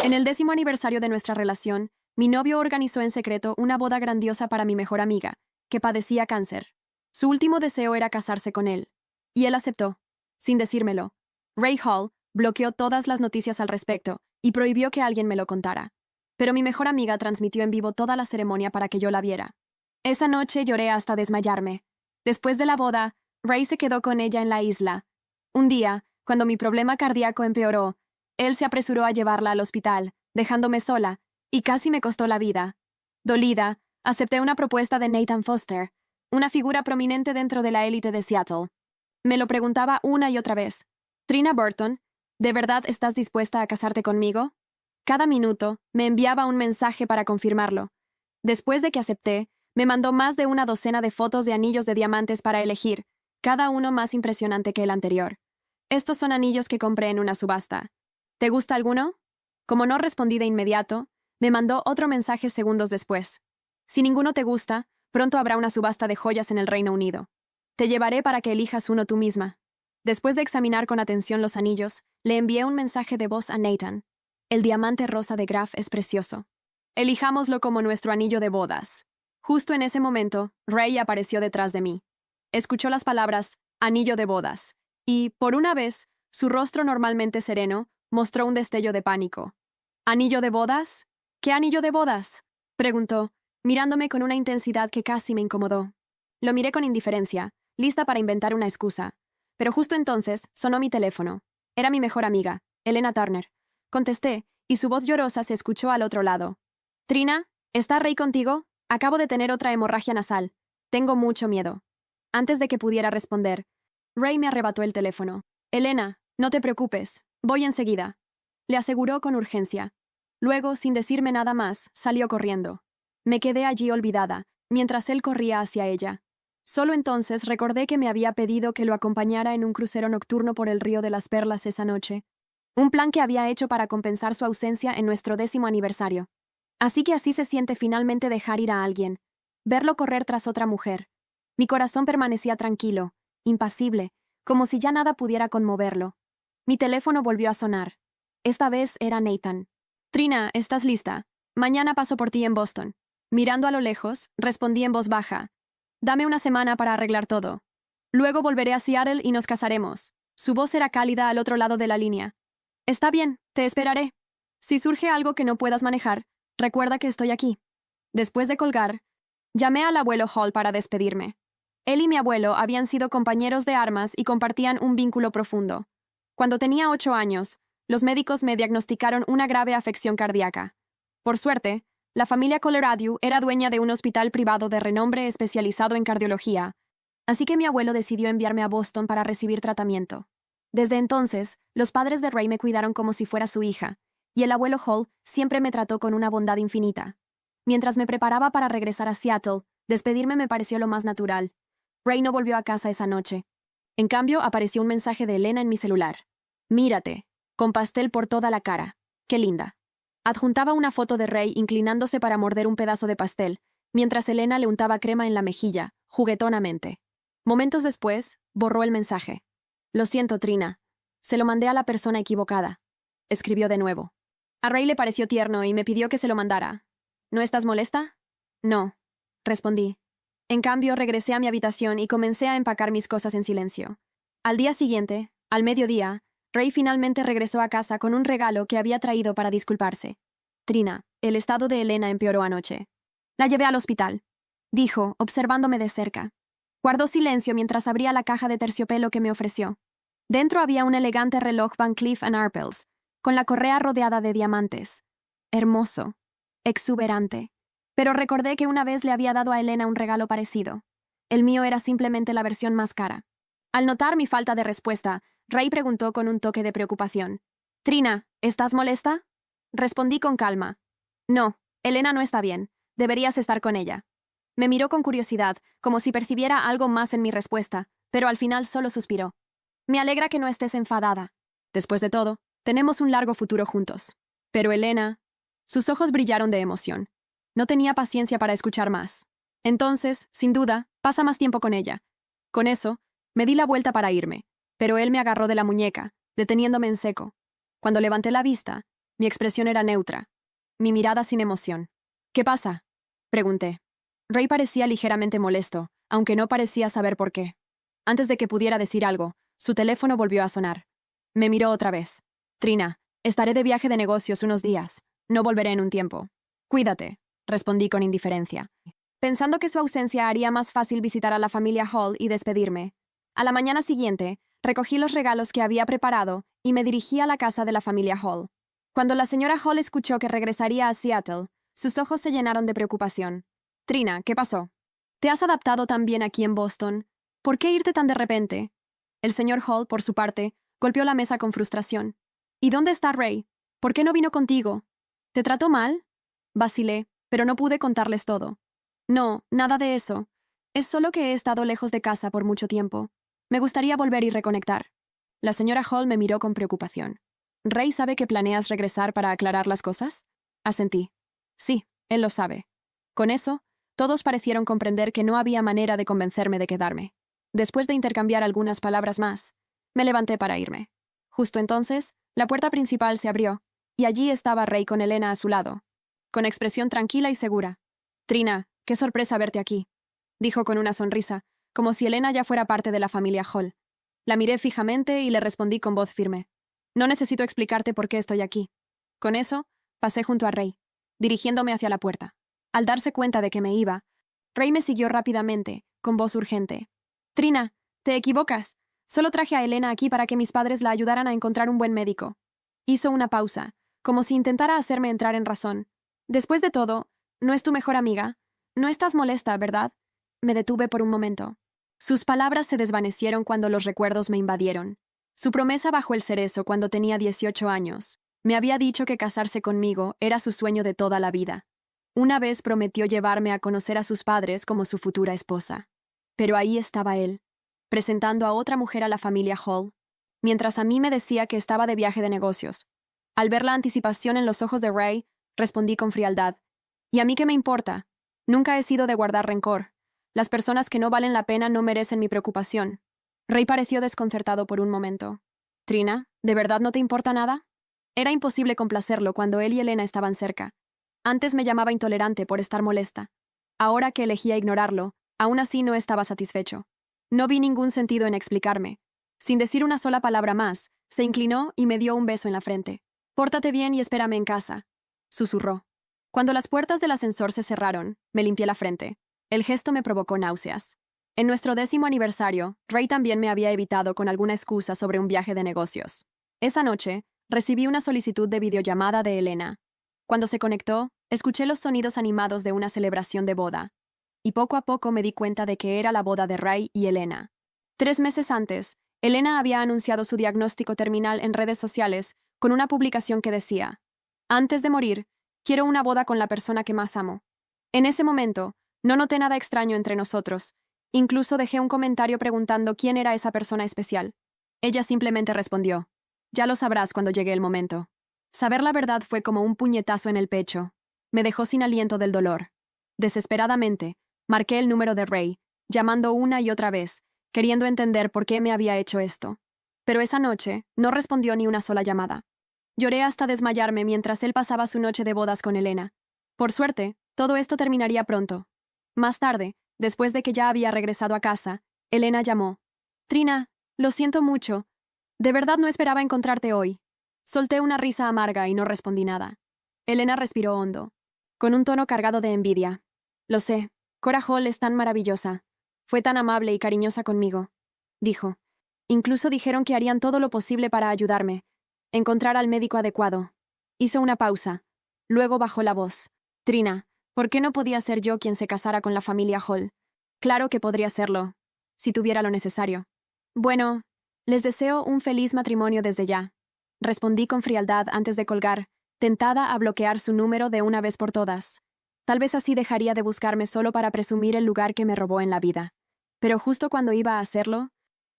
En el 10º aniversario de nuestra relación, mi novio organizó en secreto una boda grandiosa para mi mejor amiga, que padecía cáncer. Su último deseo era casarse con él. Y él aceptó, sin decírmelo. Ray Hall bloqueó todas las noticias al respecto y prohibió que alguien me lo contara. Pero mi mejor amiga transmitió en vivo toda la ceremonia para que yo la viera. Esa noche lloré hasta desmayarme. Después de la boda, Ray se quedó con ella en la isla. Un día, cuando mi problema cardíaco empeoró, él se apresuró a llevarla al hospital, dejándome sola, y casi me costó la vida. Dolida, acepté una propuesta de Nathan Foster, una figura prominente dentro de la élite de Seattle. Me lo preguntaba una y otra vez. Trina Burton, ¿de verdad estás dispuesta a casarte conmigo? Cada minuto me enviaba un mensaje para confirmarlo. Después de que acepté, me mandó más de una docena de fotos de anillos de diamantes para elegir, cada uno más impresionante que el anterior. Estos son anillos que compré en una subasta. ¿Te gusta alguno? Como no respondí de inmediato, me mandó otro mensaje segundos después. Si ninguno te gusta, pronto habrá una subasta de joyas en el Reino Unido. Te llevaré para que elijas uno tú misma. Después de examinar con atención los anillos, le envié un mensaje de voz a Nathan. El diamante rosa de Graf es precioso. Elijámoslo como nuestro anillo de bodas. Justo en ese momento, Ray apareció detrás de mí. Escuchó las palabras «anillo de bodas» y, por una vez, su rostro normalmente sereno mostró un destello de pánico. ¿Anillo de bodas? ¿Qué anillo de bodas?, preguntó, mirándome con una intensidad que casi me incomodó. Lo miré con indiferencia, lista para inventar una excusa. Pero justo entonces sonó mi teléfono. Era mi mejor amiga, Elena Turner. Contesté, y su voz llorosa se escuchó al otro lado. «Trina, ¿está Ray contigo? Acabo de tener otra hemorragia nasal. Tengo mucho miedo». Antes de que pudiera responder, Ray me arrebató el teléfono. «Elena, no te preocupes. Voy enseguida», le aseguró con urgencia. Luego, sin decirme nada más, salió corriendo. Me quedé allí olvidada, mientras él corría hacia ella. Solo entonces recordé que me había pedido que lo acompañara en un crucero nocturno por el Río de las Perlas esa noche. Un plan que había hecho para compensar su ausencia en nuestro 10º aniversario. Así que así se siente finalmente dejar ir a alguien, verlo correr tras otra mujer. Mi corazón permanecía tranquilo, impasible, como si ya nada pudiera conmoverlo. Mi teléfono volvió a sonar. Esta vez era Nathan. «Trina, ¿estás lista? Mañana paso por ti en Boston». Mirando a lo lejos, respondí en voz baja. «Dame una semana para arreglar todo. Luego volveré a Seattle y nos casaremos». Su voz era cálida al otro lado de la línea. «Está bien, te esperaré. Si surge algo que no puedas manejar, recuerda que estoy aquí». Después de colgar, llamé al abuelo Hall para despedirme. Él y mi abuelo habían sido compañeros de armas y compartían un vínculo profundo. Cuando tenía 8 años, los médicos me diagnosticaron una grave afección cardíaca. Por suerte, la familia Colorado era dueña de un hospital privado de renombre especializado en cardiología, así que mi abuelo decidió enviarme a Boston para recibir tratamiento. Desde entonces, los padres de Ray me cuidaron como si fuera su hija, y el abuelo Hall siempre me trató con una bondad infinita. Mientras me preparaba para regresar a Seattle, despedirme me pareció lo más natural. Ray no volvió a casa esa noche. En cambio, apareció un mensaje de Elena en mi celular. «Mírate, con pastel por toda la cara. Qué linda». Adjuntaba una foto de Ray inclinándose para morder un pedazo de pastel, mientras Elena le untaba crema en la mejilla, juguetonamente. Momentos después, borró el mensaje. «Lo siento, Trina. Se lo mandé a la persona equivocada». Escribió de nuevo. A Ray le pareció tierno y me pidió que se lo mandara. «¿No estás molesta?» «No», respondí. En cambio, regresé a mi habitación y comencé a empacar mis cosas en silencio. Al día siguiente, al mediodía, Ray finalmente regresó a casa con un regalo que había traído para disculparse. «Trina, el estado de Elena empeoró anoche. La llevé al hospital», dijo, observándome de cerca. Guardó silencio mientras abría la caja de terciopelo que me ofreció. Dentro había un elegante reloj Van Cleef & Arpels, con la correa rodeada de diamantes. Hermoso, exuberante. Pero recordé que una vez le había dado a Elena un regalo parecido. El mío era simplemente la versión más cara. Al notar mi falta de respuesta, Ray preguntó con un toque de preocupación. «Trina, ¿estás molesta?» Respondí con calma. «No, Elena no está bien. Deberías estar con ella». Me miró con curiosidad, como si percibiera algo más en mi respuesta, pero al final solo suspiró. «Me alegra que no estés enfadada. Después de todo, tenemos un largo futuro juntos». «Pero Elena...» Sus ojos brillaron de emoción. No tenía paciencia para escuchar más. «Entonces, sin duda, pasa más tiempo con ella». Con eso, me di la vuelta para irme, pero él me agarró de la muñeca, deteniéndome en seco. Cuando levanté la vista, Mi expresión era neutra, mi mirada sin emoción. ¿Qué pasa?, pregunté. Ray parecía ligeramente molesto, aunque no parecía saber por qué. Antes de que pudiera decir algo, su teléfono volvió a sonar. Me miró otra vez. Trina, estaré de viaje de negocios unos días. No volveré en un tiempo. Cuídate, respondí con indiferencia, pensando que su ausencia haría más fácil visitar a la familia Hall y despedirme. A la mañana siguiente, recogí los regalos que había preparado y me dirigí a la casa de la familia Hall. Cuando la señora Hall escuchó que regresaría a Seattle, sus ojos se llenaron de preocupación. Trina, ¿qué pasó? ¿Te has adaptado tan bien aquí en Boston? ¿Por qué irte tan de repente? El señor Hall, por su parte, golpeó la mesa con frustración. ¿Y dónde está Ray? ¿Por qué no vino contigo? ¿Te trató mal? Vacilé, pero no pude contarles todo. No, nada de eso. Es solo que he estado lejos de casa por mucho tiempo. Me gustaría volver y reconectar. La señora Hall me miró con preocupación. ¿Ray sabe que planeas regresar para aclarar las cosas? Asentí. Sí, él lo sabe. Con eso, todos parecieron comprender que no había manera de convencerme de quedarme. Después de intercambiar algunas palabras más, me levanté para irme. Justo entonces, la puerta principal se abrió, y allí estaba Ray con Elena a su lado, con expresión tranquila y segura. Trina, qué sorpresa verte aquí, dijo con una sonrisa, como si Elena ya fuera parte de la familia Hall. La miré fijamente y le respondí con voz firme. No necesito explicarte por qué estoy aquí. Con eso, pasé junto a Ray, dirigiéndome hacia la puerta. Al darse cuenta de que me iba, Ray me siguió rápidamente, con voz urgente. Trina, te equivocas. Solo traje a Elena aquí para que mis padres la ayudaran a encontrar un buen médico. Hizo una pausa, como si intentara hacerme entrar en razón. Después de todo, ¿no es tu mejor amiga? No estás molesta, ¿verdad? Me detuve por un momento. Sus palabras se desvanecieron cuando los recuerdos me invadieron. Su promesa bajo el cerezo cuando tenía 18 años. Me había dicho que casarse conmigo era su sueño de toda la vida. Una vez prometió llevarme a conocer a sus padres como su futura esposa. Pero ahí estaba él, presentando a otra mujer a la familia Hall, mientras a mí me decía que estaba de viaje de negocios. Al ver la anticipación en los ojos de Ray, respondí con frialdad. ¿Y a mí qué me importa? Nunca he sido de guardar rencor. Las personas que no valen la pena no merecen mi preocupación. Ray pareció desconcertado por un momento. Trina, ¿de verdad no te importa nada? Era imposible complacerlo cuando él y Elena estaban cerca. Antes me llamaba intolerante por estar molesta. Ahora que elegía ignorarlo, aún así no estaba satisfecho. No vi ningún sentido en explicarme. Sin decir una sola palabra más, se inclinó y me dio un beso en la frente. Pórtate bien y espérame en casa, susurró. Cuando las puertas del ascensor se cerraron, me limpié la frente. El gesto me provocó náuseas. En nuestro 10º aniversario, Ray también me había evitado con alguna excusa sobre un viaje de negocios. Esa noche, recibí una solicitud de videollamada de Elena. Cuando se conectó, escuché los sonidos animados de una celebración de boda. Y poco a poco me di cuenta de que era la boda de Ray y Elena. 3 meses antes, Elena había anunciado su diagnóstico terminal en redes sociales con una publicación que decía: «Antes de morir, quiero una boda con la persona que más amo». En ese momento, no noté nada extraño entre nosotros. Incluso dejé un comentario preguntando quién era esa persona especial. Ella simplemente respondió: «Ya lo sabrás cuando llegue el momento». Saber la verdad fue como un puñetazo en el pecho. Me dejó sin aliento del dolor. Desesperadamente, marqué el número de Ray, llamando una y otra vez, queriendo entender por qué me había hecho esto. Pero esa noche no respondió ni una sola llamada. Lloré hasta desmayarme mientras él pasaba su noche de bodas con Elena. Por suerte, todo esto terminaría pronto. Más tarde, después de que ya había regresado a casa, Elena llamó. «Trina, lo siento mucho. De verdad no esperaba encontrarte hoy». Solté una risa amarga y no respondí nada. Elena respiró hondo, con un tono cargado de envidia. «Lo sé, Cora Hall es tan maravillosa. Fue tan amable y cariñosa conmigo», dijo. «Incluso dijeron que harían todo lo posible para ayudarme, encontrar al médico adecuado». Hizo una pausa. Luego bajó la voz. «Trina, ¿por qué no podía ser yo quien se casara con la familia Hall? Claro que podría serlo, si tuviera lo necesario». «Bueno, les deseo un feliz matrimonio desde ya», respondí con frialdad antes de colgar, tentada a bloquear su número de una vez por todas. Tal vez así dejaría de buscarme solo para presumir el lugar que me robó en la vida. Pero justo cuando iba a hacerlo,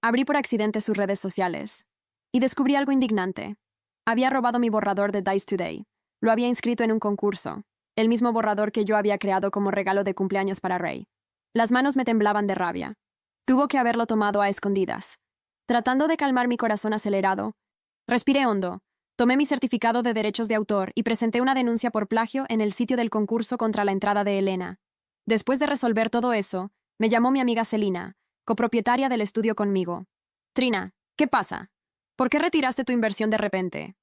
abrí por accidente sus redes sociales. Y descubrí algo indignante. Había robado mi borrador de Dice Today. Lo había inscrito en un concurso, el mismo borrador que yo había creado como regalo de cumpleaños para Ray. Las manos me temblaban de rabia. Tuvo que haberlo tomado a escondidas. Tratando de calmar mi corazón acelerado, respiré hondo, Tomé mi certificado de derechos de autor y presenté una denuncia por plagio en el sitio del concurso contra la entrada de Elena. Después de resolver todo eso, me llamó mi amiga Celina, copropietaria del estudio conmigo. Trina, ¿qué pasa? ¿Por qué retiraste tu inversión de repente?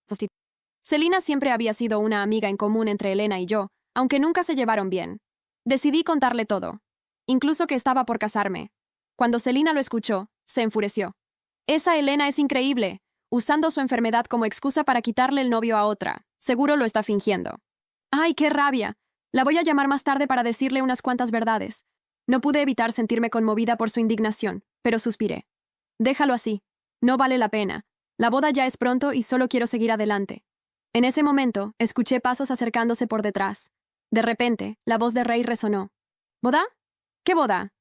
Celina siempre había sido una amiga en común entre Elena y yo, aunque nunca se llevaron bien. Decidí contarle todo, incluso que estaba por casarme. Cuando Celina lo escuchó, se enfureció. Esa Elena es increíble, usando su enfermedad como excusa para quitarle el novio a otra. Seguro lo está fingiendo. ¡Ay, qué rabia! La voy a llamar más tarde para decirle unas cuantas verdades. No pude evitar sentirme conmovida por su indignación, pero suspiré. Déjalo así. No vale la pena. La boda ya es pronto y solo quiero seguir adelante. En ese momento, escuché pasos acercándose por detrás. De repente, la voz de Ray resonó. ¿Boda? ¿Qué boda?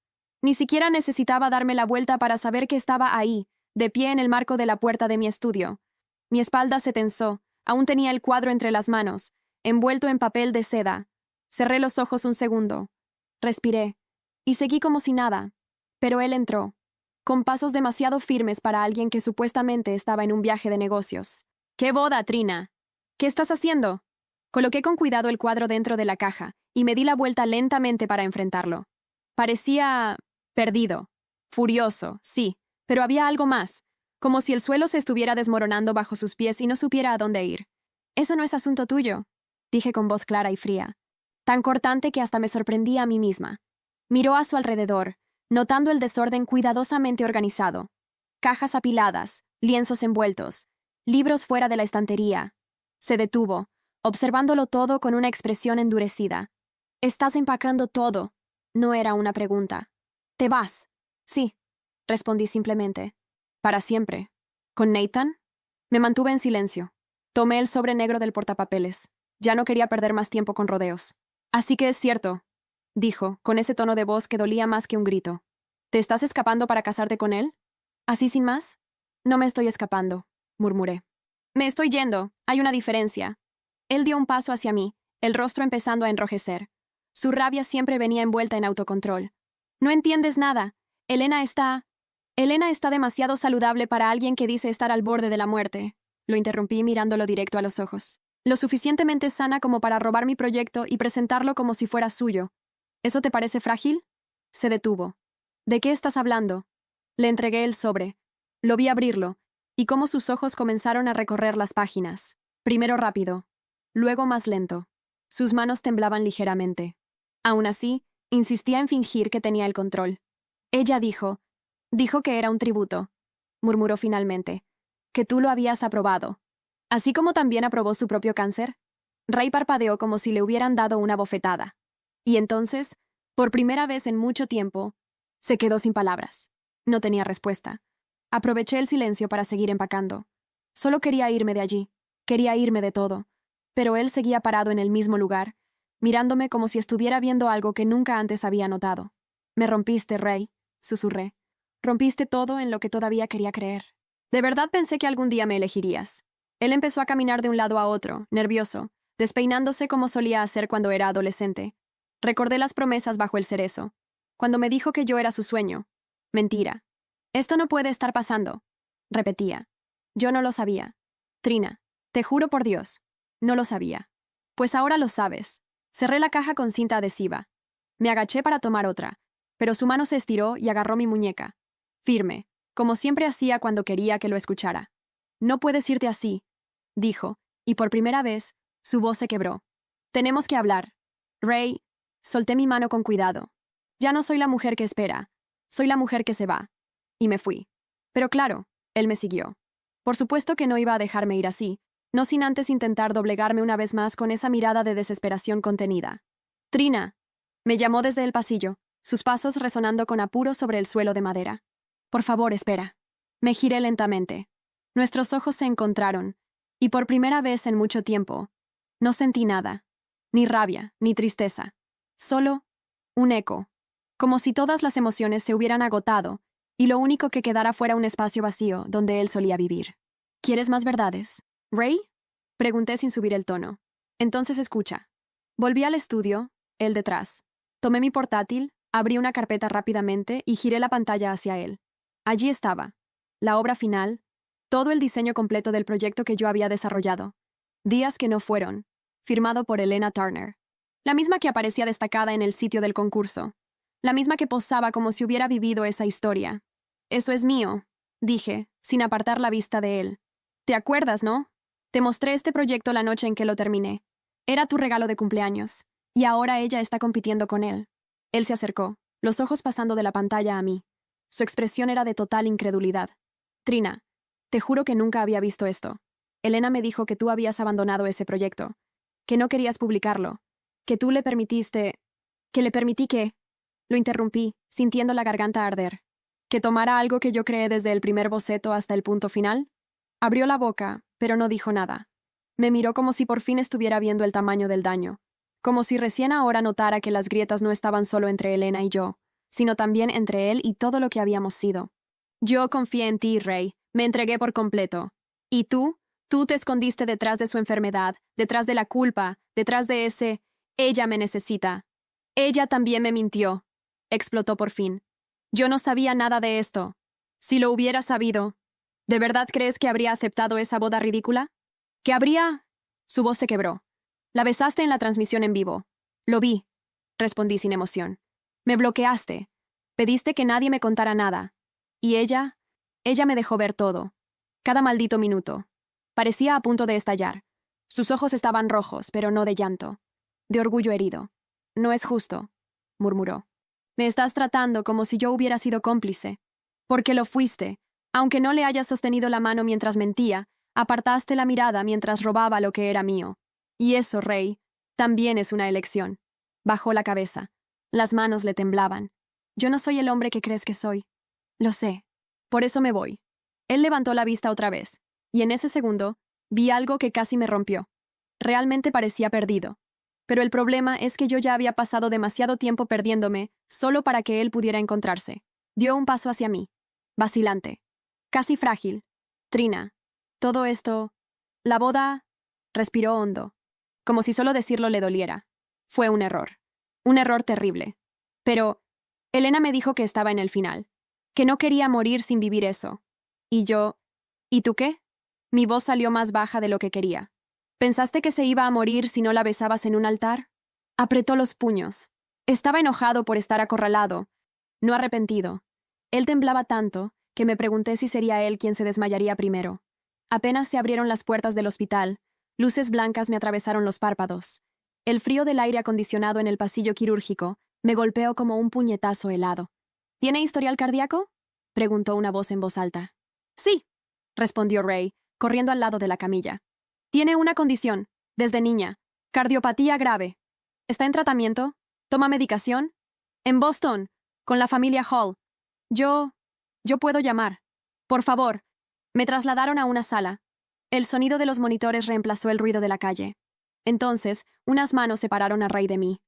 Ni siquiera necesitaba darme la vuelta para saber que estaba ahí, de pie en el marco de la puerta de mi estudio. Mi espalda se tensó, aún tenía el cuadro entre las manos, envuelto en papel de seda. Cerré los ojos un segundo. Respiré, y seguí como si nada. Pero él entró, con pasos demasiado firmes para alguien que supuestamente estaba en un viaje de negocios. ¿Qué boda, Trina? ¿Qué estás haciendo? Coloqué con cuidado el cuadro dentro de la caja, y me di la vuelta lentamente para enfrentarlo. Parecía perdido, furioso, sí, pero había algo más, como si el suelo se estuviera desmoronando bajo sus pies y no supiera a dónde ir. Eso no es asunto tuyo, dije con voz clara y fría, tan cortante que hasta me sorprendí a mí misma. Miró a su alrededor, notando el desorden cuidadosamente organizado. Cajas apiladas, lienzos envueltos, libros fuera de la estantería. Se detuvo, observándolo todo con una expresión endurecida. «Estás empacando todo». No era una pregunta. «¿Te vas?» «Sí», respondí simplemente. «¿Para siempre? ¿Con Nathan?» Me mantuve en silencio. Tomé el sobre negro del portapapeles. Ya no quería perder más tiempo con rodeos. «Así que es cierto», dijo, con ese tono de voz que dolía más que un grito. «¿Te estás escapando para casarte con él?» «¿Así sin más?» «No me estoy escapando», murmuré. «Me estoy yendo. Hay una diferencia». Él dio un paso hacia mí, el rostro empezando a enrojecer. Su rabia siempre venía envuelta en autocontrol. «No entiendes nada. Elena está demasiado saludable para alguien que dice estar al borde de la muerte», lo interrumpí mirándolo directo a los ojos. «Lo suficientemente sana como para robar mi proyecto y presentarlo como si fuera suyo. ¿Eso te parece frágil?» Se detuvo. «¿De qué estás hablando?» Le entregué el sobre. Lo vi abrirlo, y cómo sus ojos comenzaron a recorrer las páginas. Primero rápido, luego más lento. Sus manos temblaban ligeramente. Aún así, insistía en fingir que tenía el control. «Ella dijo que era un tributo», murmuró finalmente, «que tú lo habías aprobado. Así como también aprobó su propio cáncer». Ray parpadeó como si le hubieran dado una bofetada. Y entonces, por primera vez en mucho tiempo, se quedó sin palabras. No tenía respuesta. Aproveché el silencio para seguir empacando. Solo quería irme de allí. Quería irme de todo. Pero él seguía parado en el mismo lugar, mirándome como si estuviera viendo algo que nunca antes había notado. «Me rompiste, Ray», susurré. «Rompiste todo en lo que todavía quería creer. De verdad pensé que algún día me elegirías». Él empezó a caminar de un lado a otro, nervioso, despeinándose como solía hacer cuando era adolescente. Recordé las promesas bajo el cerezo, cuando me dijo que yo era su sueño. «Mentira. Esto no puede estar pasando», repetía. «Yo no lo sabía. Trina, te juro por Dios, no lo sabía». «Pues ahora lo sabes». Cerré la caja con cinta adhesiva. Me agaché para tomar otra, pero su mano se estiró y agarró mi muñeca. Firme, como siempre hacía cuando quería que lo escuchara. «No puedes irte así», dijo, y por primera vez, su voz se quebró. «Tenemos que hablar. Ray». Solté mi mano con cuidado. «Ya no soy la mujer que espera. Soy la mujer que se va». Y me fui. Pero claro, él me siguió. Por supuesto que no iba a dejarme ir así, no sin antes intentar doblegarme una vez más con esa mirada de desesperación contenida. «Trina», me llamó desde el pasillo, sus pasos resonando con apuro sobre el suelo de madera. «Por favor, espera». Me giré lentamente. Nuestros ojos se encontraron, y por primera vez en mucho tiempo, no sentí nada, ni rabia, ni tristeza. Solo un eco, como si todas las emociones se hubieran agotado, y lo único que quedara fuera un espacio vacío donde él solía vivir. «¿Quieres más verdades, Ray?», pregunté sin subir el tono. «Entonces escucha». Volví al estudio, él detrás. Tomé mi portátil, abrí una carpeta rápidamente y giré la pantalla hacia él. Allí estaba, la obra final, Todo el diseño completo del proyecto que yo había desarrollado. Días que no fueron. Firmado por Elena Turner. La misma que aparecía destacada en el sitio del concurso. La misma que posaba como si hubiera vivido esa historia. «Eso es mío», dije, sin apartar la vista de él. «¿Te acuerdas, no? Te mostré este proyecto la noche en que lo terminé. Era tu regalo de cumpleaños. Y ahora ella está compitiendo con él». Él se acercó, los ojos pasando de la pantalla a mí. Su expresión era de total incredulidad. «Trina, te juro que nunca había visto esto. Elena me dijo que tú habías abandonado ese proyecto, que no querías publicarlo, que tú le permitiste... que le permití que...» Lo interrumpí, sintiendo la garganta arder. ¿Que tomara algo que yo creé desde el primer boceto hasta el punto final? Abrió la boca, pero no dijo nada. Me miró como si por fin estuviera viendo el tamaño del daño, como si recién ahora notara que las grietas no estaban solo entre Elena y yo, sino también entre él y todo lo que habíamos sido. «Yo confié en ti, Ray. Me entregué por completo. ¿Y tú? Tú te escondiste detrás de su enfermedad, detrás de la culpa, detrás de ese... Ella me necesita. Ella también me mintió», explotó por fin. «Yo no sabía nada de esto. Si lo hubiera sabido, ¿de verdad crees que habría aceptado esa boda ridícula? ¿Que habría...?» Su voz se quebró. «La besaste en la transmisión en vivo. Lo vi», respondí sin emoción. «Me bloqueaste. Pediste que nadie me contara nada. Y ella me dejó ver todo. Cada maldito minuto. Parecía a punto de estallar. Sus ojos estaban rojos, pero no de llanto. De orgullo herido. «No es justo», murmuró. «Me estás tratando como si yo hubiera sido cómplice. Porque lo fuiste. Aunque no le hayas sostenido la mano mientras mentía, apartaste la mirada mientras robaba lo que era mío. Y eso, Ray, también es una elección». Bajó la cabeza. Las manos le temblaban. «Yo no soy el hombre que crees que soy. Lo sé. Por eso me voy». Él levantó la vista otra vez, y en ese segundo vi algo que casi me rompió. Realmente parecía perdido. Pero el problema es que yo ya había pasado demasiado tiempo perdiéndome solo para que él pudiera encontrarse. Dio un paso hacia mí, vacilante, casi frágil. «Trina, todo esto... la boda...» Respiró hondo, como si solo decirlo le doliera. «Fue un error. Un error terrible. Pero Elena me dijo que estaba en el final, que no quería morir sin vivir eso. Y yo... ¿Y tú qué?» Mi voz salió más baja de lo que quería. «¿Pensaste que se iba a morir si no la besabas en un altar?» Apretó los puños. Estaba enojado por estar acorralado, no arrepentido. Él temblaba tanto que me pregunté si sería él quien se desmayaría primero. Apenas se abrieron las puertas del hospital, luces blancas me atravesaron los párpados. El frío del aire acondicionado en el pasillo quirúrgico me golpeó como un puñetazo helado. «¿Tiene historial cardíaco?», preguntó una voz en voz alta. «Sí», respondió Ray, corriendo al lado de la camilla. «Tiene una condición, desde niña, cardiopatía grave. ¿Está en tratamiento? ¿Toma medicación? En Boston, con la familia Hall. Yo puedo llamar. Por favor». Me trasladaron a una sala. El sonido de los monitores reemplazó el ruido de la calle. Entonces, unas manos separaron a Ray de mí.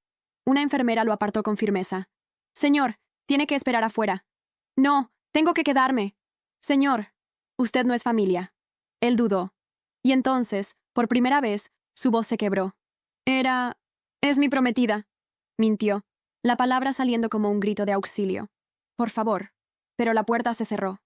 Una enfermera lo apartó con firmeza. «Señor, tiene que esperar afuera». «No, tengo que quedarme». «Señor, usted no es familia». Él dudó. Y entonces, por primera vez, su voz se quebró. «Es mi prometida», mintió, la palabra saliendo como un grito de auxilio. «Por favor». Pero la puerta se cerró.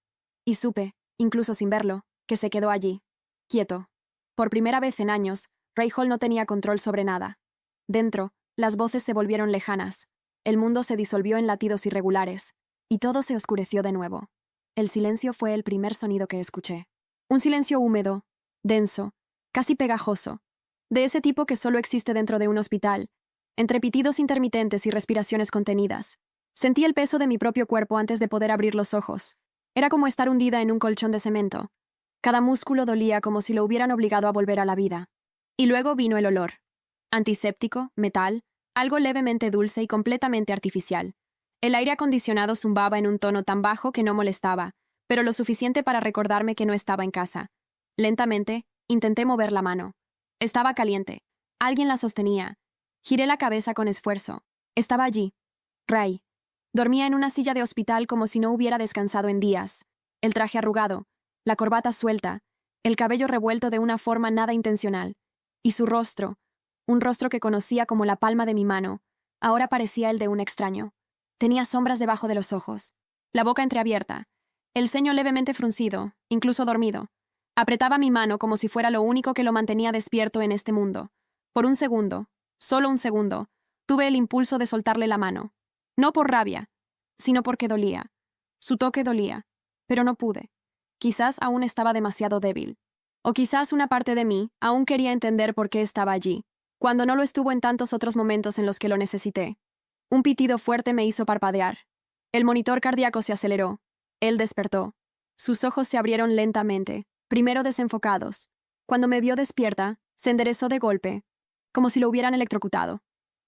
Y supe, incluso sin verlo, que se quedó allí, quieto. Por primera vez en años, Ray Hall no tenía control sobre nada. Dentro, las voces se volvieron lejanas. El mundo se disolvió en latidos irregulares. Y todo se oscureció de nuevo. El silencio fue el primer sonido que escuché. Un silencio húmedo, denso, casi pegajoso, de ese tipo que solo existe dentro de un hospital, entre pitidos intermitentes y respiraciones contenidas. Sentí el peso de mi propio cuerpo antes de poder abrir los ojos. Era como estar hundida en un colchón de cemento. Cada músculo dolía como si lo hubieran obligado a volver a la vida. Y luego vino el olor. Antiséptico, metal, algo levemente dulce y completamente artificial. El aire acondicionado zumbaba en un tono tan bajo que no molestaba, pero lo suficiente para recordarme que no estaba en casa. Lentamente, intenté mover la mano. Estaba caliente. Alguien la sostenía. Giré la cabeza con esfuerzo. Estaba allí. Ray. Dormía en una silla de hospital como si no hubiera descansado en días. El traje arrugado, la corbata suelta, el cabello revuelto de una forma nada intencional. Y su rostro, un rostro que conocía como la palma de mi mano, ahora parecía el de un extraño. Tenía sombras debajo de los ojos, la boca entreabierta, el ceño levemente fruncido, incluso dormido. Apretaba mi mano como si fuera lo único que lo mantenía despierto en este mundo. Por un segundo, solo un segundo, tuve el impulso de soltarle la mano. No por rabia, sino porque dolía. Su toque dolía, pero no pude. Quizás aún estaba demasiado débil. O quizás una parte de mí aún quería entender por qué estaba allí, cuando no lo estuvo en tantos otros momentos en los que lo necesité. Un pitido fuerte me hizo parpadear. El monitor cardíaco se aceleró. Él despertó. Sus ojos se abrieron lentamente, primero desenfocados. Cuando me vio despierta, se enderezó de golpe, como si lo hubieran electrocutado.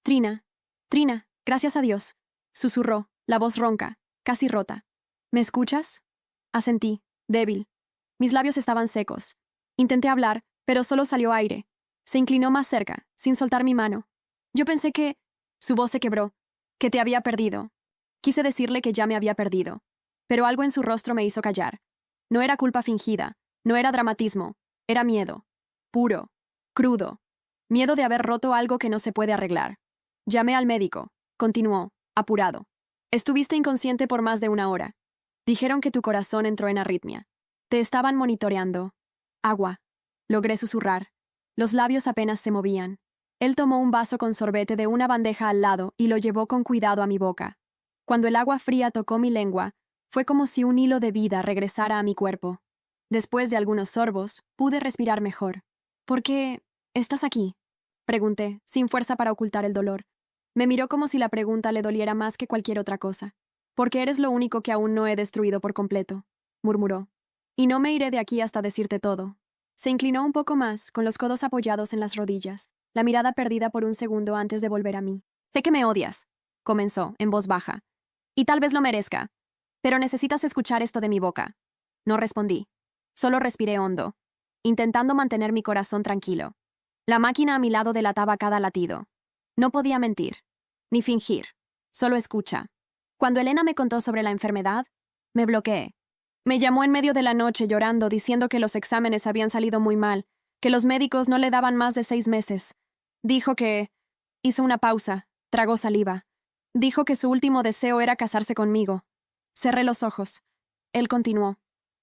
Trina, Trina, gracias a Dios, susurró, la voz ronca, casi rota. ¿Me escuchas? Asentí, débil. Mis labios estaban secos. Intenté hablar, pero solo salió aire. Se inclinó más cerca, sin soltar mi mano. Yo pensé que... Su voz se quebró. Que te había perdido. Quise decirle que ya me había perdido. Pero algo en su rostro me hizo callar. No era culpa fingida, no era dramatismo, era miedo. Puro, crudo. Miedo de haber roto algo que no se puede arreglar. Llamé al médico. Continuó, apurado. Estuviste inconsciente por más de 1 hora. Dijeron que tu corazón entró en arritmia. Te estaban monitoreando. Agua. Logré susurrar. Los labios apenas se movían. Él tomó un vaso con sorbete de una bandeja al lado y lo llevó con cuidado a mi boca. Cuando el agua fría tocó mi lengua, fue como si un hilo de vida regresara a mi cuerpo. Después de algunos sorbos, pude respirar mejor. ¿Por qué estás aquí?, pregunté, sin fuerza para ocultar el dolor. Me miró como si la pregunta le doliera más que cualquier otra cosa. Porque eres lo único que aún no he destruido por completo, murmuró. Y no me iré de aquí hasta decirte todo. Se inclinó un poco más, con los codos apoyados en las rodillas, la mirada perdida por un segundo antes de volver a mí. Sé que me odias, comenzó, en voz baja. Y tal vez lo merezca. Pero necesitas escuchar esto de mi boca. No respondí. Solo respiré hondo, intentando mantener mi corazón tranquilo. La máquina a mi lado delataba cada latido. No podía mentir, ni fingir. Solo escucha. Cuando Elena me contó sobre la enfermedad, me bloqueé. Me llamó en medio de la noche llorando, diciendo que los exámenes habían salido muy mal, que los médicos no le daban más de 6 meses. Dijo que... Hizo una pausa, tragó saliva. Dijo que su último deseo era casarse conmigo. Cerré los ojos. Él continuó.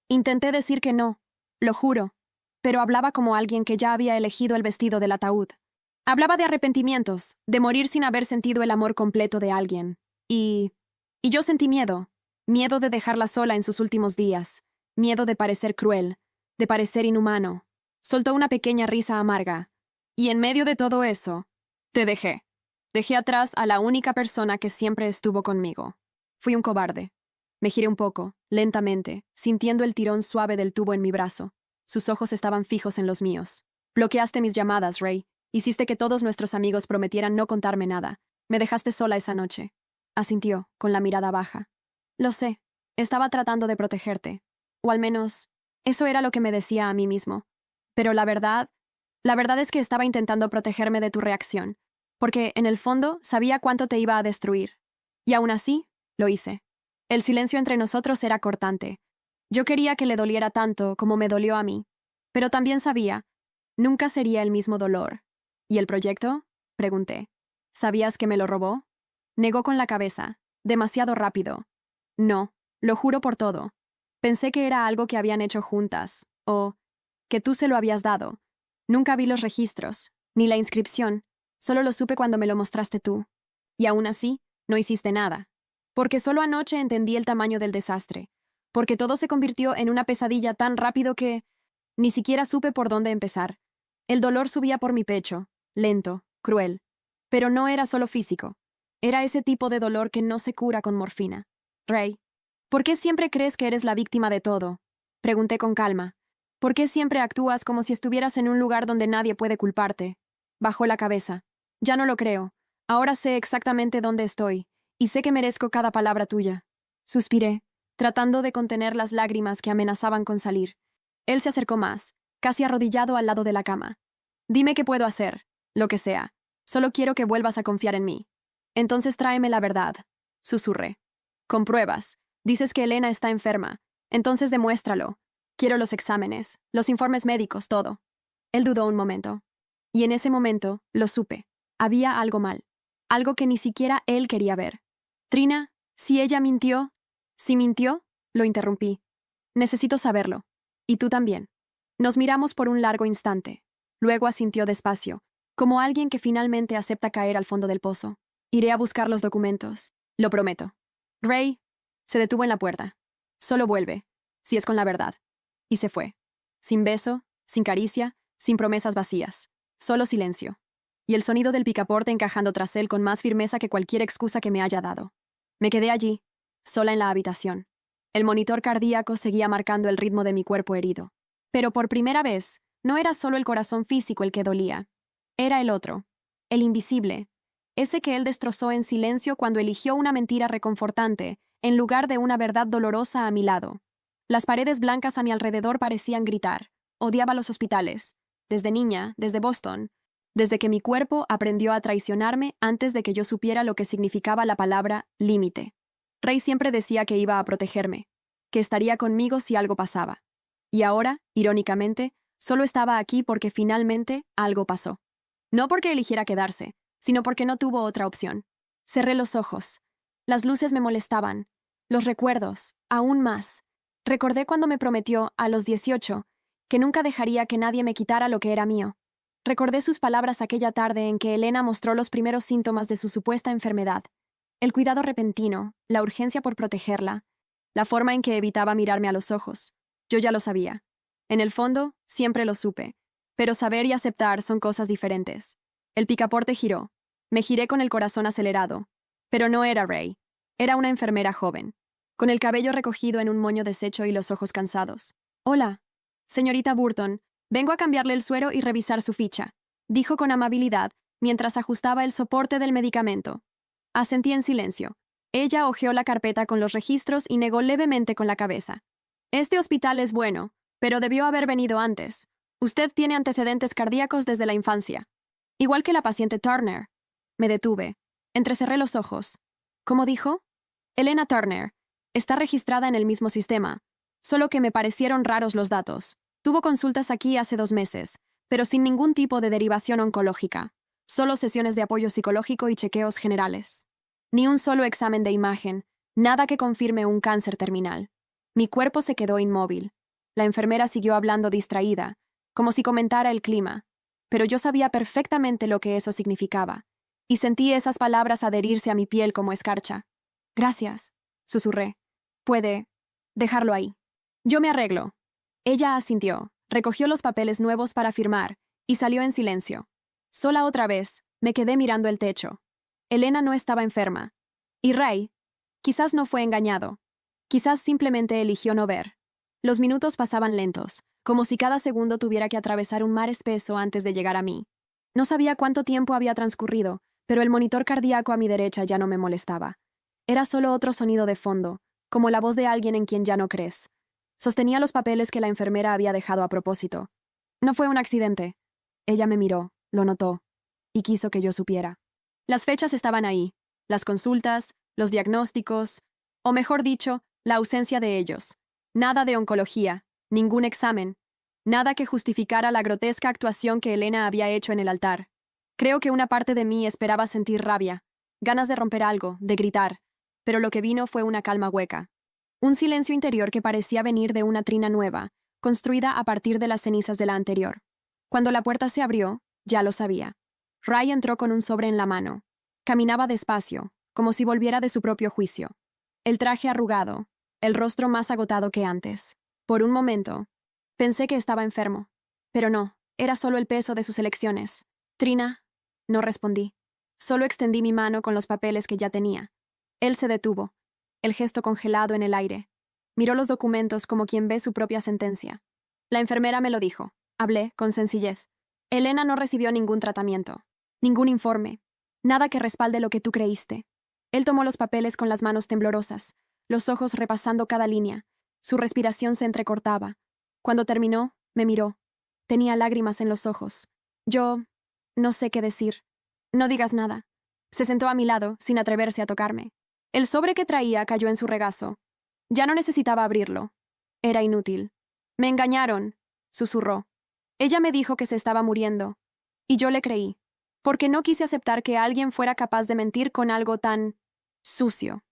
Intenté decir que no, lo juro, pero hablaba como alguien que ya había elegido el vestido del ataúd. Hablaba de arrepentimientos, de morir sin haber sentido el amor completo de alguien. Y yo sentí miedo. Miedo de dejarla sola en sus últimos días. Miedo de parecer cruel, de parecer inhumano. Soltó una pequeña risa amarga. Y en medio de todo eso, te dejé. Dejé atrás a la única persona que siempre estuvo conmigo. Fui un cobarde. Me giré un poco, lentamente, sintiendo el tirón suave del tubo en mi brazo. Sus ojos estaban fijos en los míos. Bloqueaste mis llamadas, Ray. Hiciste que todos nuestros amigos prometieran no contarme nada. Me dejaste sola esa noche. Asintió, con la mirada baja. Lo sé. Estaba tratando de protegerte. O al menos, eso era lo que me decía a mí mismo. Pero la verdad es que estaba intentando protegerme de tu reacción. Porque, en el fondo, sabía cuánto te iba a destruir. Y aún así, lo hice. El silencio entre nosotros era cortante. Yo quería que le doliera tanto como me dolió a mí. Pero también sabía, nunca sería el mismo dolor. ¿Y el proyecto?, pregunté. ¿Sabías que me lo robó? Negó con la cabeza, demasiado rápido. No, lo juro por todo. Pensé que era algo que habían hecho juntas, o que tú se lo habías dado. Nunca vi los registros, ni la inscripción, solo lo supe cuando me lo mostraste tú. Y aún así, no hiciste nada. Porque solo anoche entendí el tamaño del desastre. Porque todo se convirtió en una pesadilla tan rápido que ni siquiera supe por dónde empezar. El dolor subía por mi pecho, lento, cruel. Pero no era solo físico. Era ese tipo de dolor que no se cura con morfina. Ray, ¿por qué siempre crees que eres la víctima de todo?, pregunté con calma. ¿Por qué siempre actúas como si estuvieras en un lugar donde nadie puede culparte? Bajó la cabeza. Ya no lo creo. Ahora sé exactamente dónde estoy, y sé que merezco cada palabra tuya. Suspiré, tratando de contener las lágrimas que amenazaban con salir. Él se acercó más, casi arrodillado al lado de la cama. Dime qué puedo hacer, lo que sea. Solo quiero que vuelvas a confiar en mí. Entonces tráeme la verdad, susurré. Con pruebas. Dices que Elena está enferma. Entonces demuéstralo. Quiero los exámenes, los informes médicos, todo. Él dudó un momento. Y en ese momento, lo supe. Había algo mal. Algo que ni siquiera él quería ver. Trina, si ella mintió... Si mintió, lo interrumpí. Necesito saberlo. Y tú también. Nos miramos por un largo instante. Luego asintió despacio, como alguien que finalmente acepta caer al fondo del pozo. Iré a buscar los documentos. Lo prometo. Ray se detuvo en la puerta. Solo vuelve, si es con la verdad. Y se fue. Sin beso, sin caricia, sin promesas vacías. Solo silencio. Y el sonido del picaporte encajando tras él con más firmeza que cualquier excusa que me haya dado. Me quedé allí, sola en la habitación. El monitor cardíaco seguía marcando el ritmo de mi cuerpo herido. Pero por primera vez, no era solo el corazón físico el que dolía. Era el otro, el invisible, ese que él destrozó en silencio cuando eligió una mentira reconfortante en lugar de una verdad dolorosa a mi lado. Las paredes blancas a mi alrededor parecían gritar. Odiaba los hospitales. Desde niña, desde Boston, desde que mi cuerpo aprendió a traicionarme antes de que yo supiera lo que significaba la palabra límite. Ray siempre decía que iba a protegerme, que estaría conmigo si algo pasaba. Y ahora, irónicamente, solo estaba aquí porque finalmente algo pasó. No porque eligiera quedarse, sino porque no tuvo otra opción. Cerré los ojos. Las luces me molestaban. Los recuerdos, aún más. Recordé cuando me prometió, a los 18, que nunca dejaría que nadie me quitara lo que era mío. Recordé sus palabras aquella tarde en que Elena mostró los primeros síntomas de su supuesta enfermedad. El cuidado repentino, la urgencia por protegerla, la forma en que evitaba mirarme a los ojos. Yo ya lo sabía. En el fondo, siempre lo supe. Pero saber y aceptar son cosas diferentes. El picaporte giró. Me giré con el corazón acelerado. Pero no era Ray. Era una enfermera joven, con el cabello recogido en un moño deshecho y los ojos cansados. Hola, señorita Burton. Vengo a cambiarle el suero y revisar su ficha, dijo con amabilidad, mientras ajustaba el soporte del medicamento. Asentí en silencio. Ella hojeó la carpeta con los registros y negó levemente con la cabeza. Este hospital es bueno, pero debió haber venido antes. Usted tiene antecedentes cardíacos desde la infancia. Igual que la paciente Turner. Me detuve. Entrecerré los ojos. ¿Cómo dijo? Elena Turner. Está registrada en el mismo sistema, solo que me parecieron raros los datos. Tuvo consultas aquí hace 2 meses, pero sin ningún tipo de derivación oncológica. Solo sesiones de apoyo psicológico y chequeos generales. Ni un solo examen de imagen, nada que confirme un cáncer terminal. Mi cuerpo se quedó inmóvil. La enfermera siguió hablando distraída, como si comentara el clima, pero yo sabía perfectamente lo que eso significaba, y sentí esas palabras adherirse a mi piel como escarcha. Gracias, susurré. Puede dejarlo ahí. Yo me arreglo. Ella asintió, recogió los papeles nuevos para firmar, y salió en silencio. Sola otra vez, me quedé mirando el techo. Elena no estaba enferma. Y Ray, quizás no fue engañado. Quizás simplemente eligió no ver. Los minutos pasaban lentos, como si cada segundo tuviera que atravesar un mar espeso antes de llegar a mí. No sabía cuánto tiempo había transcurrido, pero el monitor cardíaco a mi derecha ya no me molestaba. Era solo otro sonido de fondo, como la voz de alguien en quien ya no crees. Sostenía los papeles que la enfermera había dejado a propósito. No fue un accidente. Ella me miró, lo notó, y quiso que yo supiera. Las fechas estaban ahí, las consultas, los diagnósticos, o mejor dicho, la ausencia de ellos. Nada de oncología, ningún examen, nada que justificara la grotesca actuación que Elena había hecho en el altar. Creo que una parte de mí esperaba sentir rabia, ganas de romper algo, de gritar, pero lo que vino fue una calma hueca. Un silencio interior que parecía venir de una trina nueva, construida a partir de las cenizas de la anterior. Cuando la puerta se abrió, ya lo sabía. Ray entró con un sobre en la mano. Caminaba despacio, como si volviera de su propio juicio. El traje arrugado, el rostro más agotado que antes. Por un momento, pensé que estaba enfermo. Pero no, era solo el peso de sus elecciones. Trina, no respondí. Solo extendí mi mano con los papeles que ya tenía. Él se detuvo, el gesto congelado en el aire. Miró los documentos como quien ve su propia sentencia. La enfermera me lo dijo. Hablé con sencillez. Elena no recibió ningún tratamiento, ningún informe, nada que respalde lo que tú creíste. Él tomó los papeles con las manos temblorosas, los ojos repasando cada línea. Su respiración se entrecortaba. Cuando terminó, me miró. Tenía lágrimas en los ojos. Yo no sé qué decir. No digas nada. Se sentó a mi lado, sin atreverse a tocarme. El sobre que traía cayó en su regazo. Ya no necesitaba abrirlo. Era inútil. Me engañaron, susurró. Ella me dijo que se estaba muriendo. Y yo le creí, porque no quise aceptar que alguien fuera capaz de mentir con algo tan sucio.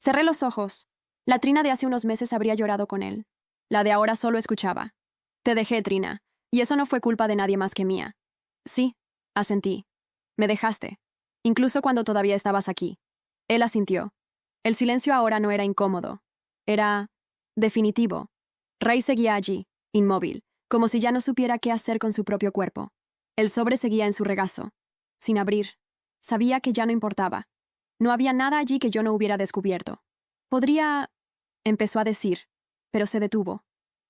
Cerré los ojos. La Trina de hace unos meses habría llorado con él. La de ahora solo escuchaba. Te dejé, Trina. Y eso no fue culpa de nadie más que mía. Sí, asentí. Me dejaste. Incluso cuando todavía estabas aquí. Él asintió. El silencio ahora no era incómodo. Era definitivo. Ray seguía allí, inmóvil, como si ya no supiera qué hacer con su propio cuerpo. El sobre seguía en su regazo, sin abrir. Sabía que ya no importaba. No había nada allí que yo no hubiera descubierto. Podría... empezó a decir, pero se detuvo.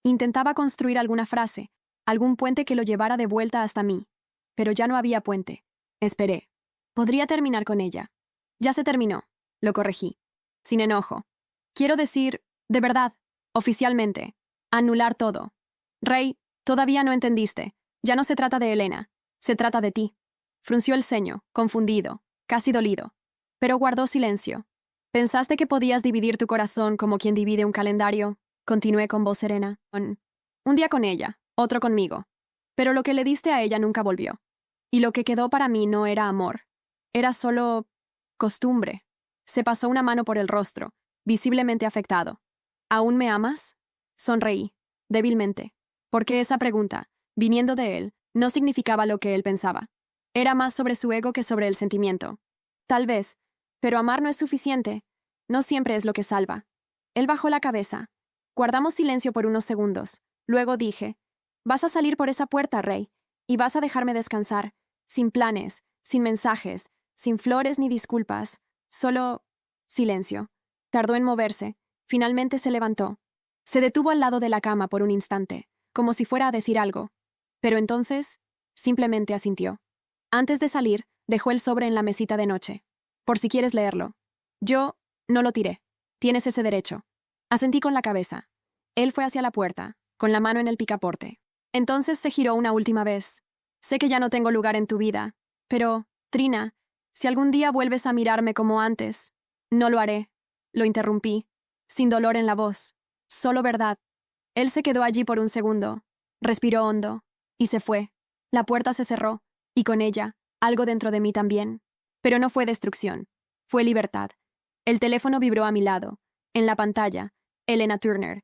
Intentaba construir alguna frase, algún puente que lo llevara de vuelta hasta mí. Pero ya no había puente. Esperé. Podría terminar con ella. Ya se terminó. Lo corregí. Sin enojo. Quiero decir, de verdad, oficialmente, anular todo. Ray, todavía no entendiste. Ya no se trata de Elena. Se trata de ti. Frunció el ceño, confundido, casi dolido. Pero guardó silencio. ¿Pensaste que podías dividir tu corazón como quien divide un calendario? Continué con voz serena. Un día con ella, otro conmigo. Pero lo que le diste a ella nunca volvió. Y lo que quedó para mí no era amor. Era solo costumbre. Se pasó una mano por el rostro, visiblemente afectado. ¿Aún me amas? Sonreí, débilmente. Porque esa pregunta, viniendo de él, no significaba lo que él pensaba. Era más sobre su ego que sobre el sentimiento. Tal vez, pero amar no es suficiente. No siempre es lo que salva. Él bajó la cabeza. Guardamos silencio por unos segundos. Luego dije, vas a salir por esa puerta, Ray, y vas a dejarme descansar, sin planes, sin mensajes, sin flores ni disculpas. Solo silencio. Tardó en moverse. Finalmente se levantó. Se detuvo al lado de la cama por un instante, como si fuera a decir algo. Pero entonces, simplemente asintió. Antes de salir, dejó el sobre en la mesita de noche. Por si quieres leerlo. Yo no lo tiré. Tienes ese derecho. Asentí con la cabeza. Él fue hacia la puerta, con la mano en el picaporte. Entonces se giró una última vez. Sé que ya no tengo lugar en tu vida, pero, Trina, si algún día vuelves a mirarme como antes, no lo haré. Lo interrumpí, sin dolor en la voz. Solo verdad. Él se quedó allí por un segundo, respiró hondo, y se fue. La puerta se cerró, y con ella, algo dentro de mí también. Pero no fue destrucción, fue libertad. El teléfono vibró a mi lado. En la pantalla, Elena Turner.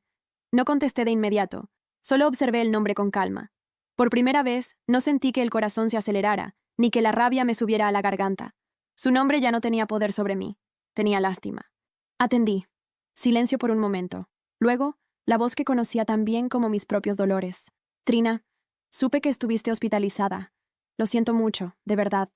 No contesté de inmediato, solo observé el nombre con calma. Por primera vez, no sentí que el corazón se acelerara, ni que la rabia me subiera a la garganta. Su nombre ya no tenía poder sobre mí. Tenía lástima. Atendí. Silencio por un momento. Luego, la voz que conocía tan bien como mis propios dolores. Trina, supe que estuviste hospitalizada. Lo siento mucho, de verdad.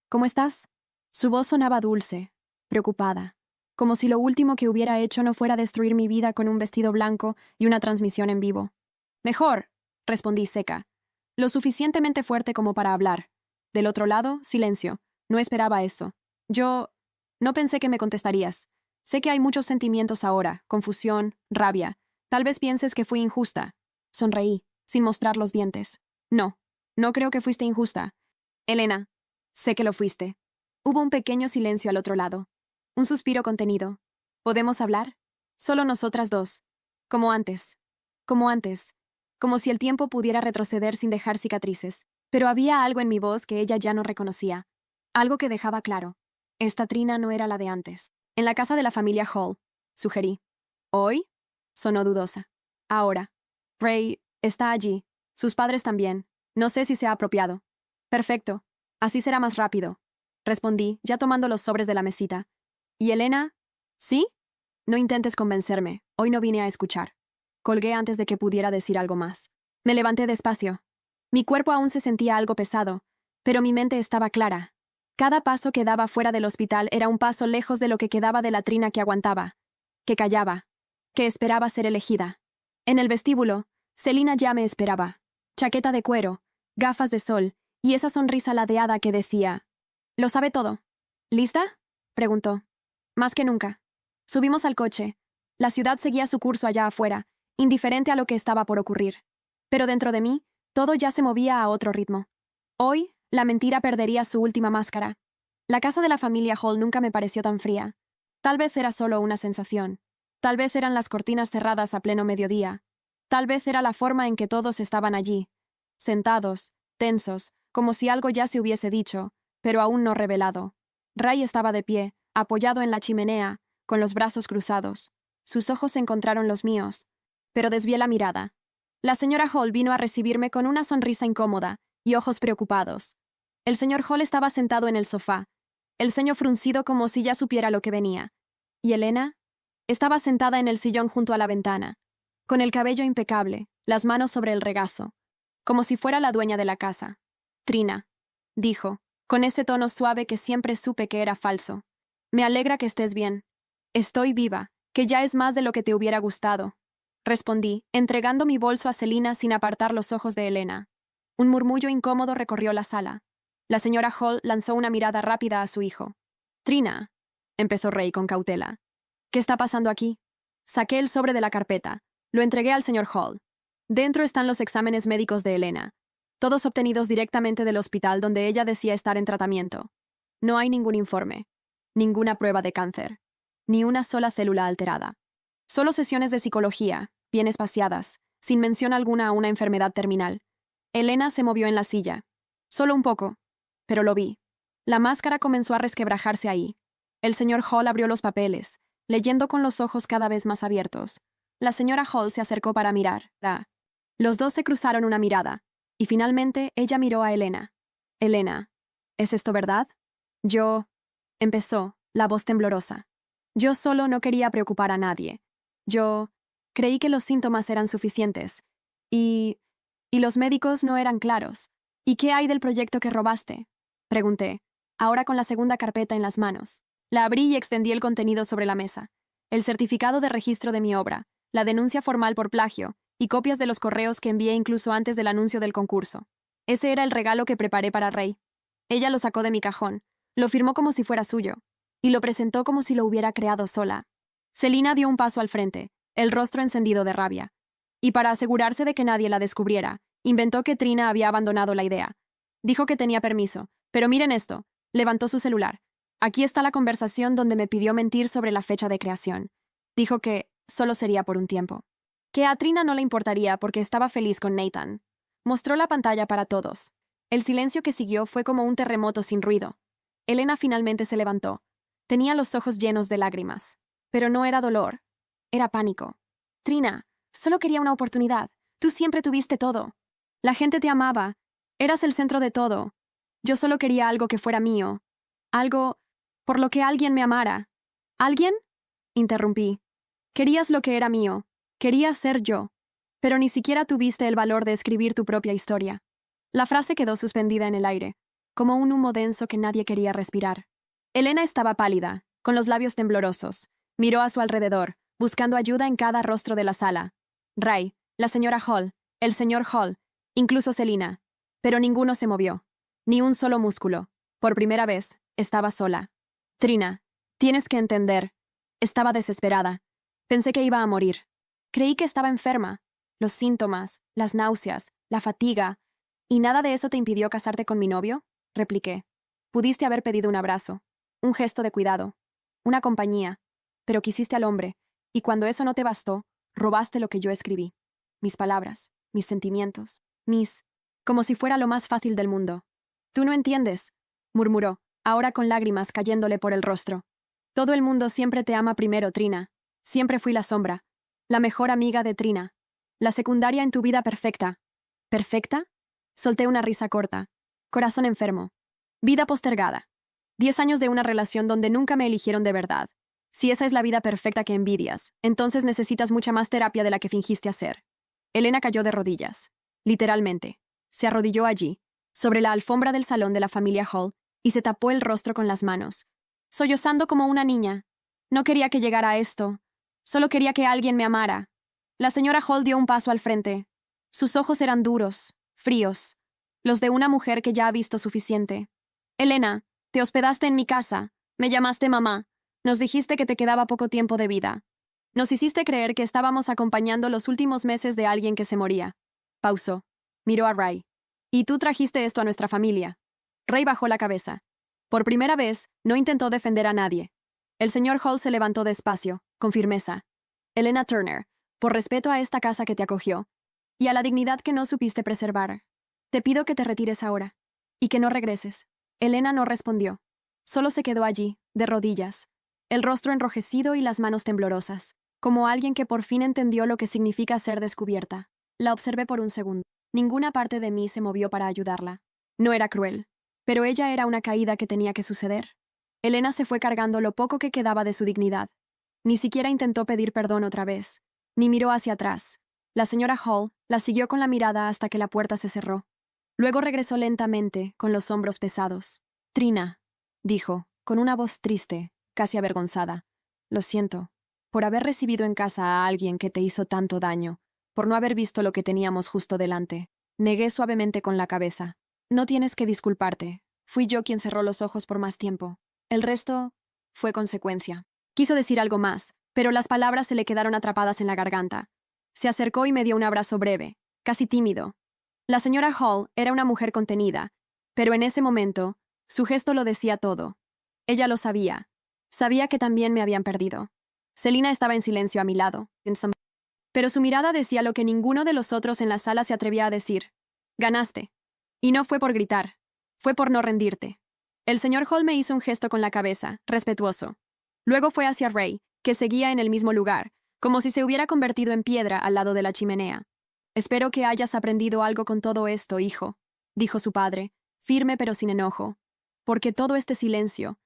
¿Cómo estás? Su voz sonaba dulce, preocupada, como si lo último que hubiera hecho no fuera destruir mi vida con un vestido blanco y una transmisión en vivo. Mejor, respondí seca. Lo suficientemente fuerte como para hablar. Del otro lado, silencio. No esperaba eso. No pensé que me contestarías. Sé que hay muchos sentimientos ahora, confusión, rabia. Tal vez pienses que fui injusta. Sonreí, sin mostrar los dientes. No creo que fuiste injusta. Elena, sé que lo fuiste. Hubo un pequeño silencio al otro lado. Un suspiro contenido. ¿Podemos hablar? Solo nosotras dos. Como antes. Como antes. Como si el tiempo pudiera retroceder sin dejar cicatrices. Pero había algo en mi voz que ella ya no reconocía. Algo que dejaba claro. Esta Trina no era la de antes. En la casa de la familia Hall, sugerí. ¿Hoy? Sonó dudosa. Ahora. Ray está allí. Sus padres también. No sé si se ha apropiado. Perfecto. Así será más rápido. Respondí, ya tomando los sobres de la mesita. ¿Y Elena? ¿Sí? No intentes convencerme. Hoy no vine a escuchar. Colgué antes de que pudiera decir algo más. Me levanté despacio. Mi cuerpo aún se sentía algo pesado, pero mi mente estaba clara. Cada paso que daba fuera del hospital era un paso lejos de lo que quedaba de la Trina que aguantaba, que callaba, que esperaba ser elegida. En el vestíbulo, Celina ya me esperaba. Chaqueta de cuero, gafas de sol y esa sonrisa ladeada que decía: «Lo sabe todo». «¿Lista?», preguntó. Más que nunca. Subimos al coche. La ciudad seguía su curso allá afuera, indiferente a lo que estaba por ocurrir. Pero dentro de mí, todo ya se movía a otro ritmo. Hoy, la mentira perdería su última máscara. La casa de la familia Hall nunca me pareció tan fría. Tal vez era solo una sensación. Tal vez eran las cortinas cerradas a pleno mediodía. Tal vez era la forma en que todos estaban allí, sentados, tensos, como si algo ya se hubiese dicho, pero aún no revelado. Ray estaba de pie, apoyado en la chimenea, con los brazos cruzados. Sus ojos encontraron los míos, pero desvié la mirada. La señora Hall vino a recibirme con una sonrisa incómoda y ojos preocupados. El señor Hall estaba sentado en el sofá, el ceño fruncido como si ya supiera lo que venía. ¿Y Elena? Estaba sentada en el sillón junto a la ventana, con el cabello impecable, las manos sobre el regazo, como si fuera la dueña de la casa. Trina, dijo, con ese tono suave que siempre supe que era falso. Me alegra que estés bien. Estoy viva, que ya es más de lo que te hubiera gustado. Respondí, entregando mi bolso a Selina sin apartar los ojos de Elena. Un murmullo incómodo recorrió la sala. La señora Hall lanzó una mirada rápida a su hijo. Trina, empezó Ray con cautela. ¿Qué está pasando aquí? Saqué el sobre de la carpeta. Lo entregué al señor Hall. Dentro están los exámenes médicos de Elena, todos obtenidos directamente del hospital donde ella decía estar en tratamiento. No hay ningún informe, ninguna prueba de cáncer, ni una sola célula alterada. Solo sesiones de psicología, bien espaciadas, sin mención alguna a una enfermedad terminal. Elena se movió en la silla. Solo un poco, pero lo vi. La máscara comenzó a resquebrajarse ahí. El señor Hall abrió los papeles, leyendo con los ojos cada vez más abiertos. La señora Hall se acercó para mirar. Los dos se cruzaron una mirada, y finalmente ella miró a Elena. Elena, ¿es esto verdad? Empezó, la voz temblorosa. Yo solo no quería preocupar a nadie. Yo creí que los síntomas eran suficientes. Y los médicos no eran claros. ¿Y qué hay del proyecto que robaste? Pregunté, ahora con la segunda carpeta en las manos. La abrí y extendí el contenido sobre la mesa. El certificado de registro de mi obra, la denuncia formal por plagio, y copias de los correos que envié incluso antes del anuncio del concurso. Ese era el regalo que preparé para Ray. Ella lo sacó de mi cajón, lo firmó como si fuera suyo, y lo presentó como si lo hubiera creado sola. Selina dio un paso al frente, el rostro encendido de rabia. Y para asegurarse de que nadie la descubriera, inventó que Trina había abandonado la idea. Dijo que tenía permiso, pero miren esto, levantó su celular. Aquí está la conversación donde me pidió mentir sobre la fecha de creación. Dijo que solo sería por un tiempo. Que a Trina no le importaría porque estaba feliz con Nathan. Mostró la pantalla para todos. El silencio que siguió fue como un terremoto sin ruido. Elena finalmente se levantó. Tenía los ojos llenos de lágrimas. Pero no era dolor. Era pánico. Trina, solo quería una oportunidad. Tú siempre tuviste todo. La gente te amaba. Eras el centro de todo. Yo solo quería algo que fuera mío. Algo por lo que alguien me amara. ¿Alguien? Interrumpí. Querías lo que era mío. Querías ser yo. Pero ni siquiera tuviste el valor de escribir tu propia historia. La frase quedó suspendida en el aire, como un humo denso que nadie quería respirar. Elena estaba pálida, con los labios temblorosos. Miró a su alrededor, buscando ayuda en cada rostro de la sala. Ray, la señora Hall, el señor Hall, incluso Selina. Pero ninguno se movió. Ni un solo músculo. Por primera vez, estaba sola. Trina, tienes que entender. Estaba desesperada. Pensé que iba a morir. Creí que estaba enferma. Los síntomas, las náuseas, la fatiga. ¿Y nada de eso te impidió casarte con mi novio? Repliqué. Pudiste haber pedido un abrazo, un gesto de cuidado, una compañía, pero quisiste al hombre, y cuando eso no te bastó, robaste lo que yo escribí. Mis palabras, mis sentimientos, como si fuera lo más fácil del mundo. Tú no entiendes, murmuró, ahora con lágrimas cayéndole por el rostro. Todo el mundo siempre te ama primero, Trina. Siempre fui la sombra, la mejor amiga de Trina, la secundaria en tu vida perfecta. ¿Perfecta? Solté una risa corta. Corazón enfermo. Vida postergada. 10 años de una relación donde nunca me eligieron de verdad. Si esa es la vida perfecta que envidias, entonces necesitas mucha más terapia de la que fingiste hacer. Elena cayó de rodillas. Literalmente. Se arrodilló allí, sobre la alfombra del salón de la familia Hall, y se tapó el rostro con las manos, sollozando como una niña. No quería que llegara a esto. Solo quería que alguien me amara. La señora Hall dio un paso al frente. Sus ojos eran duros, fríos, los de una mujer que ya ha visto suficiente. Elena, te hospedaste en mi casa, me llamaste mamá, nos dijiste que te quedaba poco tiempo de vida. Nos hiciste creer que estábamos acompañando los últimos meses de alguien que se moría. Pausó. Miró a Ray. Y tú trajiste esto a nuestra familia. Ray bajó la cabeza. Por primera vez, no intentó defender a nadie. El señor Hall se levantó despacio, con firmeza. Elena Turner, por respeto a esta casa que te acogió, y a la dignidad que no supiste preservar, te pido que te retires ahora, y que no regreses. Elena no respondió. Solo se quedó allí, de rodillas, el rostro enrojecido y las manos temblorosas, como alguien que por fin entendió lo que significa ser descubierta. La observé por un segundo. Ninguna parte de mí se movió para ayudarla. No era cruel, pero ella era una caída que tenía que suceder. Elena se fue cargando lo poco que quedaba de su dignidad. Ni siquiera intentó pedir perdón otra vez, ni miró hacia atrás. La señora Hall la siguió con la mirada hasta que la puerta se cerró. Luego regresó lentamente, con los hombros pesados. Trina, dijo, con una voz triste, casi avergonzada. Lo siento, por haber recibido en casa a alguien que te hizo tanto daño, por no haber visto lo que teníamos justo delante. Negué suavemente con la cabeza. No tienes que disculparte. Fui yo quien cerró los ojos por más tiempo. El resto fue consecuencia. Quiso decir algo más, pero las palabras se le quedaron atrapadas en la garganta. Se acercó y me dio un abrazo breve, casi tímido. La señora Hall era una mujer contenida, pero en ese momento, su gesto lo decía todo. Ella lo sabía. Sabía que también me habían perdido. Selina estaba en silencio a mi lado, pero su mirada decía lo que ninguno de los otros en la sala se atrevía a decir. Ganaste. Y no fue por gritar. Fue por no rendirte. El señor Hall me hizo un gesto con la cabeza, respetuoso. Luego fue hacia Ray, que seguía en el mismo lugar, como si se hubiera convertido en piedra al lado de la chimenea. Espero que hayas aprendido algo con todo esto, hijo, dijo su padre, firme pero sin enojo. Porque todo este silencio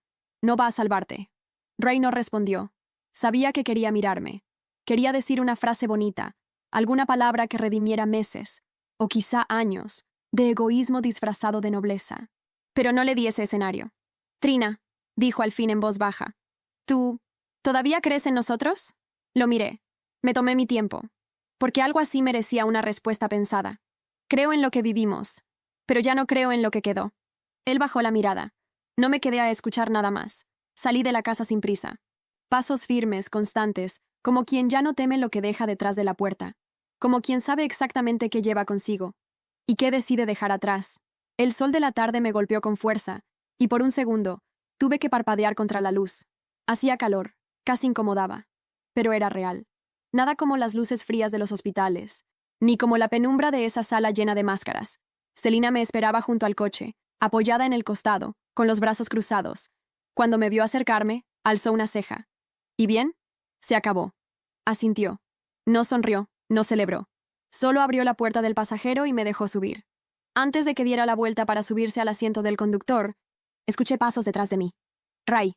no va a salvarte. Ray no respondió. Sabía que quería mirarme. Quería decir una frase bonita, alguna palabra que redimiera meses, o quizá años, de egoísmo disfrazado de nobleza. Pero no le di ese escenario. Trina, dijo al fin en voz baja. ¿Tú todavía crees en nosotros? Lo miré. Me tomé mi tiempo. Porque algo así merecía una respuesta pensada. Creo en lo que vivimos, pero ya no creo en lo que quedó. Él bajó la mirada. No me quedé a escuchar nada más. Salí de la casa sin prisa. Pasos firmes, constantes, como quien ya no teme lo que deja detrás de la puerta. Como quien sabe exactamente qué lleva consigo. Y qué decide dejar atrás. El sol de la tarde me golpeó con fuerza, y por un segundo, tuve que parpadear contra la luz. Hacía calor, casi incomodaba. Pero era real. Nada como las luces frías de los hospitales, ni como la penumbra de esa sala llena de máscaras. Selina me esperaba junto al coche, apoyada en el costado, con los brazos cruzados. Cuando me vio acercarme, alzó una ceja. ¿Y bien? Se acabó. Asintió. No sonrió, no celebró. Solo abrió la puerta del pasajero y me dejó subir. Antes de que diera la vuelta para subirse al asiento del conductor, escuché pasos detrás de mí. Ray.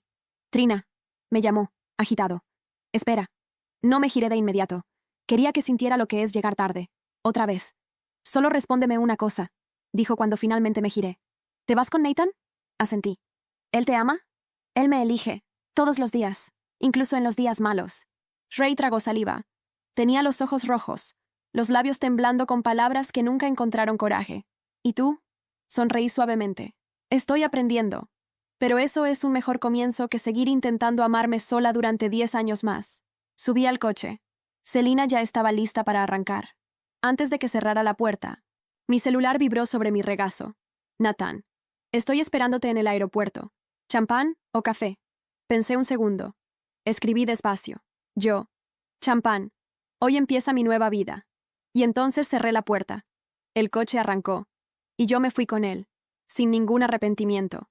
Trina. Me llamó, agitado. Espera. No me giré de inmediato. Quería que sintiera lo que es llegar tarde. Otra vez. Solo respóndeme una cosa, dijo cuando finalmente me giré. ¿Te vas con Nathan? Asentí. ¿Él te ama? Él me elige. Todos los días. Incluso en los días malos. Ray tragó saliva. Tenía los ojos rojos, los labios temblando con palabras que nunca encontraron coraje. ¿Y tú? Sonreí suavemente. Estoy aprendiendo. Pero eso es un mejor comienzo que seguir intentando amarme sola durante 10 años más. Subí al coche. Selina ya estaba lista para arrancar. Antes de que cerrara la puerta, mi celular vibró sobre mi regazo. Nathan. Estoy esperándote en el aeropuerto. ¿Champán o café? Pensé un segundo. Escribí despacio. Yo. Champán. Hoy empieza mi nueva vida. Y entonces cerré la puerta. El coche arrancó. Y yo me fui con él, sin ningún arrepentimiento.